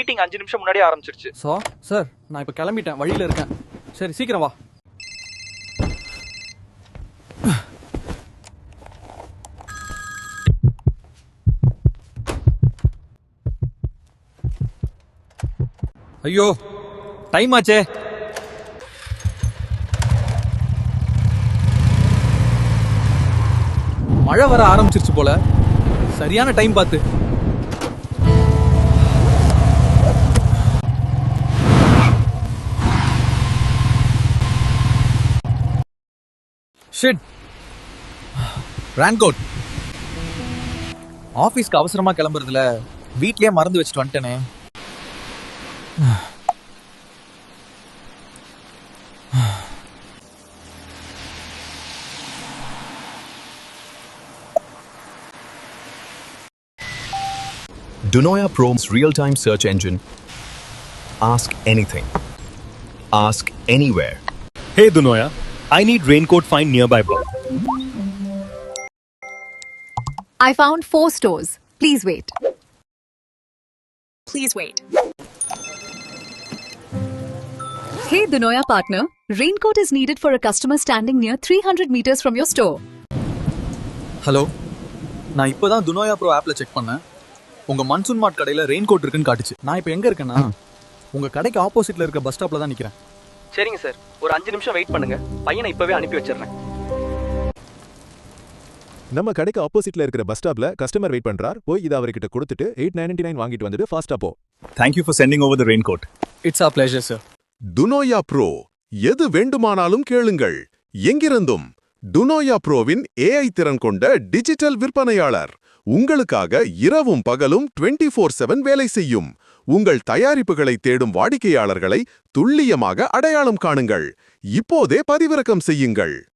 Meeting 5 நிமிஷம் முன்னாடியே ஆரம்பிச்சிருச்சு. சார் நான் இப்போ கிளம்பிட்டேன், வழியில் இருக்கேன். சரி சீக்கிரம் வா. ஐயோ டைம் ஆச்சே. மழை வர ஆரம்பிச்சிருச்சு போல. சரியான டைம் பார்த்து. ஷிட். ரான்கோட். ஆபீஸ்க்கு அவசரமா கிளம்புறதுல வீட்லயே மறந்து வச்சுட்டு வந்துட்டேனே. Dunoya Pro's real-time search engine. Ask anything. Ask anywhere. Hey Dunoya, I need raincoat find nearby block. I found 4 stores. Please wait. Please wait. Hey Dunoya partner, raincoat is needed for a customer standing near 300 meters from your store. Hello, நான் இப்போதான் துனோயா bro ஆப்ல check பண்ணேன். உங்க monsoon மார்ட் கடையில rain coat இருக்குன்னு காட்டுச்சு. நான் இப்போ எங்க இருக்கேன்னா உங்க கடைக்கு ஆப்போசிட்ல இருக்க பஸ் ஸ்டாப்ல தான் நிக்கிறேன். சரிங்க சார், ஒரு 5 நிமிஷம் வெயிட் பண்ணுங்க. பையனை இப்பவே அனுப்பி வச்சிடுறேன். நம்ம கடைக்கு ஆப்போசிட்ல இருக்கிற பஸ் ஸ்டாப்ல கஸ்டமர் வெயிட் பண்றார். போய் இத அவர்கிட்ட கொடுத்துட்டு 899 வாங்கிட்டு வந்துட்டு ஃபாஸ்டா போ. Thank you for sending over the raincoat. It's a pleasure sir. துனோயா ப்ரோ, எது வேண்டுமானாலும் கேளுங்கள், எங்கிருந்தும். துனோயா ப்ரோவின் AI திறன் கொண்ட டிஜிட்டல் விற்பனையாளர் உங்களுக்காக இரவும் பகலும் 24/7 வேலை செய்யும். உங்கள் தயாரிப்புகளை தேடும் வாடிக்கையாளர்களை துல்லியமாக அடையாளம் காணுங்கள். இப்போதே பதிவிறக்கம் செய்யுங்கள்.